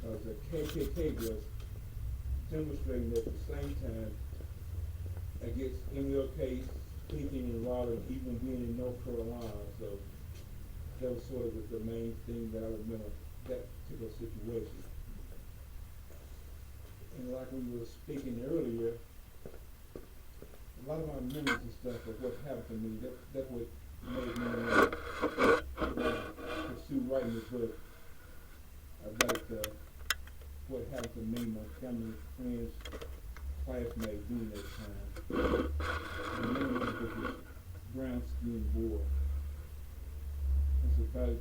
because the KKK was demonstrating at the same time against MLK speaking in Raleigh, even being in North Carolina. So that was sort of the main thing that I remember that particular situation. And like we were speaking earlier, a lot of my memories and stuff of what happened to me, that's what made me pursue writing the book about what happened to me, my family, friends, classmates during that time. The memories of this brown skin boy. It's about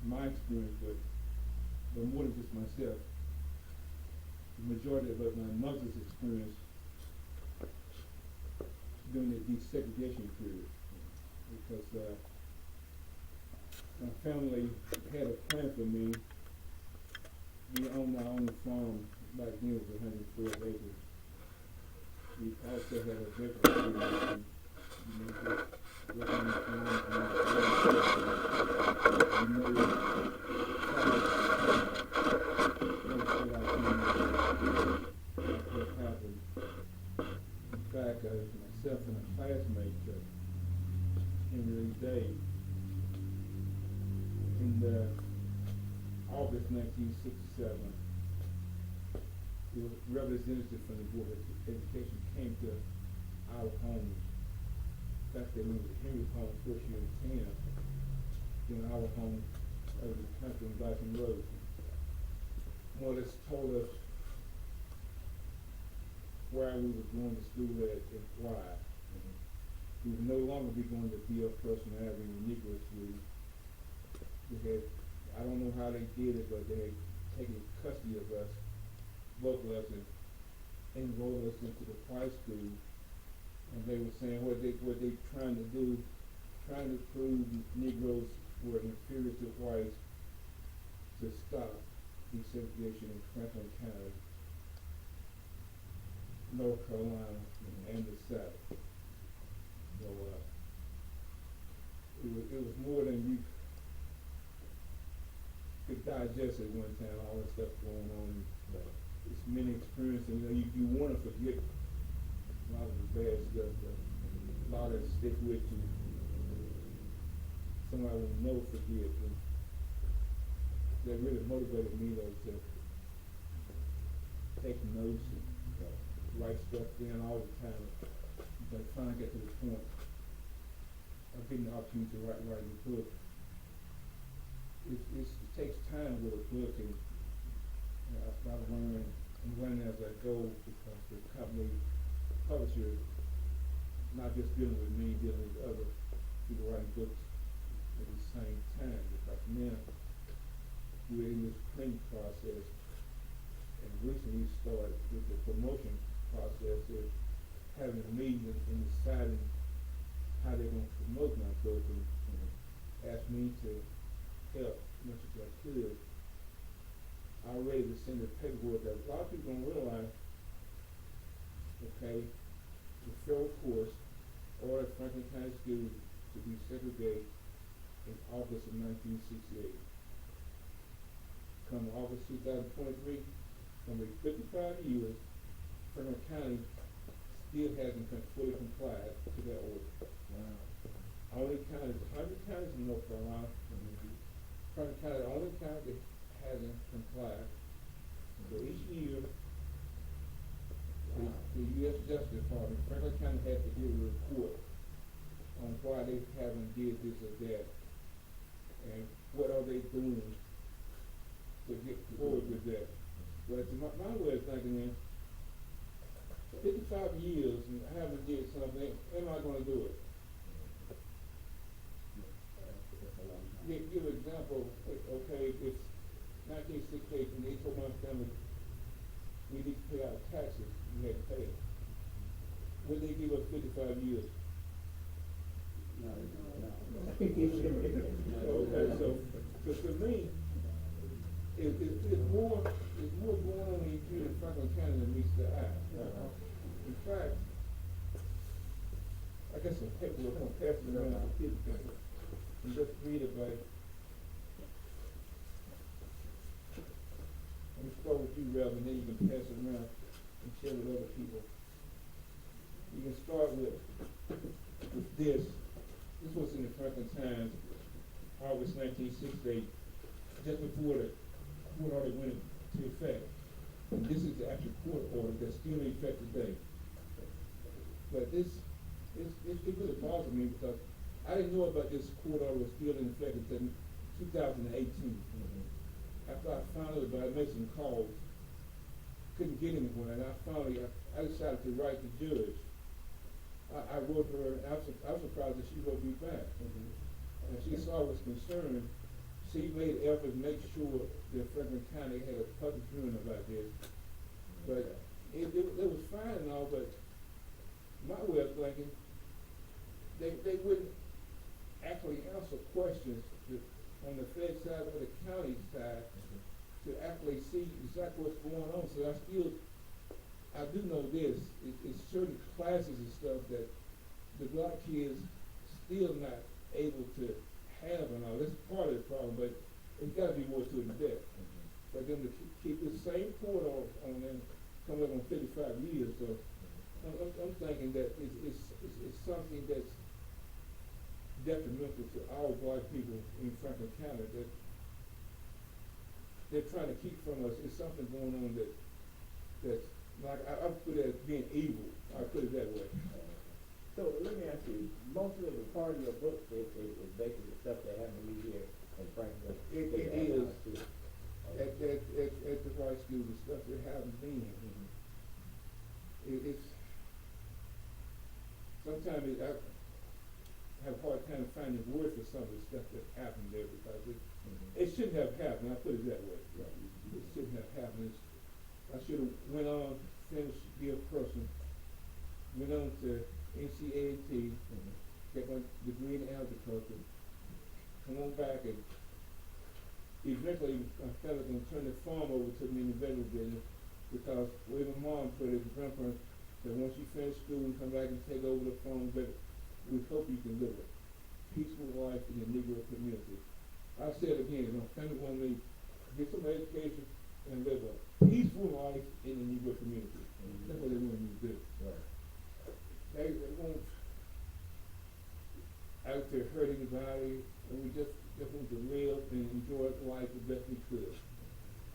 my experience, but more than just myself. The majority of it, my mother's experience during the desegregation period, because my family had a plan for me. We owned our own farm. Back then it was 112 acres. We also had a vegetable farm, just working on the what happened. In fact, myself and a classmate, Henry Day, in August 1967, the representative from the Board of Education came to our home. In fact, they went to Henry's home first year in 10, then our home over the country on Dyson Road. More or less told us where we were going to school at and why. We would no longer be going to B.F. Person Avenue Negro School. They had, I don't know how they did it, but they had taken custody of us, both of us, and enrolled us into the white school. And they were saying what they trying to do, trying to prove Negroes were inferior to whites to stop desegregation in Franklin County, North Carolina, and the South. So it was more than you could digest at one time, all this stuff going on. It's many experiences, you want to forget a lot of the bad stuff, but a lot of it stick with you. Somebody will never forget. And that really motivated me though to take notes and write stuff down all the time. But finally got to the point of getting the opportunity to write a book. It takes time with a book, and I've learned, I'm learning as I go, because the company publisher not just dealing with me, dealing with other people writing books at the same time, because now we're in this print process, and recently started with the promotion process of having a meeting and deciding how they're going to promote my book, and asked me to help as much as I could. I ready to send the paperwork that a lot of people don't realize. Okay, the federal courts ordered Franklin County Schools to desegregate in August of 1968. Come August 2023, going to be 55 years, Franklin County still hasn't fully complied to that order. Wow. Only counties, 100 counties in North Carolina, Franklin County, the only county that hasn't complied. So each year, the U.S. Justice Department, Franklin County has to give a report on why they haven't did this or that, and what are they doing to get forward with that. But my way of thinking is, 55 years and I haven't did something, am I going to do it? Give an example, okay, it's 1968 and they told my family we need to pay our taxes, we had to pay it. Would they give us 55 years? No. Okay, so to me, it's more going on here in Franklin County than meets the eye. In fact, I got some paperwork on passing around to people and just read about rather, and then you can pass it around and share with other people. You can start with this. This was in the Franklin Times, August 1968, just before the court order went into effect. And this is the actual court order that's still in effect today. But it really bothers me because I didn't know about this court order was still in effect until 2018. After I found out about it, I made some calls, couldn't get anywhere, and I decided to write the judge. I wrote her, and I was surprised that she wrote me back. And she saw I was concerned. She made effort to make sure that Franklin County had a public hearing about this. But it was fine and all, but my way of thinking, they wouldn't actually answer questions on the Fed side or the county side to actually see exactly what's going on. So I do know this, it's certain classes and stuff that the black kids still not able to have and all. That's part of the problem, but it's got to be more to it than that. For them to keep the same court on them coming up on 55 years, so I'm thinking that it's something that's detrimental to all black people in Franklin County that they're trying to keep from us. It's something going on that's like I put it as being evil. I put it that way. So let me ask you, most of the part of your book is basically the stuff that happened to you here in Franklin. It is at the high school, the stuff that happened then. It's sometimes I have a hard time finding words for some of the stuff that happened there because it shouldn't have happened. I put it that way. It shouldn't have happened. I should have went on, finished, be a person, went on to NCAT, get my degree in agriculture, come on back, and eventually I felt like going to turn the farm over to me in the vegetable business because the way my mom put it, the grandparents said once you finish school and come back and take over the farm, but we hope you can live a peaceful life in the Negro community. I said again, my family wanted me to get some education and live a peaceful life in the Negro community. That's what they wanted me to do. They won't out there hurt anybody, and we just want to live and enjoy life the best we could.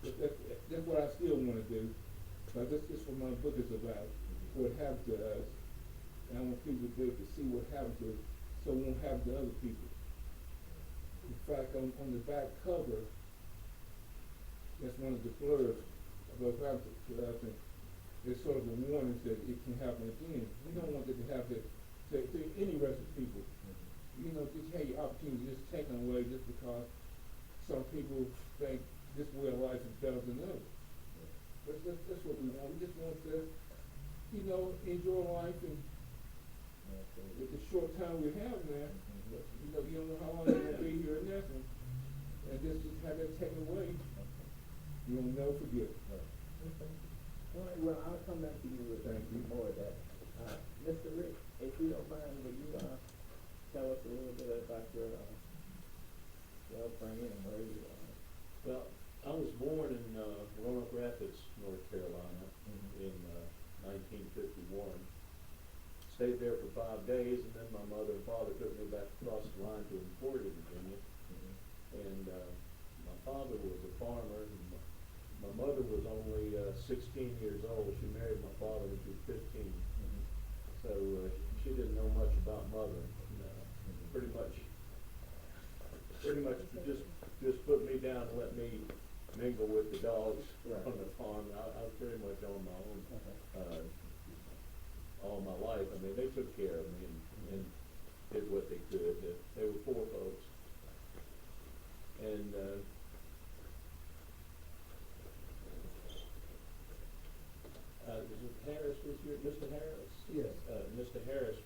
But that's what I still want to do. But that's just what my book is about, what happened to us. And I want people to be able to see what happened to us so it won't happen to other people. In fact, on the back cover, that's one of the blurbs about what happened to us. And it's sort of a warning that it can happen again. We don't want it to happen to any rest of people. You know, just have your opportunity just taken away just because some people think this way of life is better than others. But that's what we want. We just want to, you know, enjoy life and with the short time we have now, you know, you don't know how long you're going to be here in Nashville. And just have that taken away, you'll never forget. All right, well, I'll come back to you with more of that. Mr. Rick, if you don't mind, would you tell us a little bit about your upbringing and where you are? Well, I was born in Roanoke Rapids, North Carolina, in 1951. Stayed there for 5 days, and then my mother and father took me back across the line to Emporia, Virginia. And my father was a farmer, and my mother was only 16 years old. She married my father when she was 15. So she didn't know much about mothering. Pretty much just put me down and let me mingle with the dogs on the farm. I was pretty much on my own all my life. I mean, they took care of me and did what they could. They were poor folks. And Harris was your Mr. Harris? Yes. Mr. Harris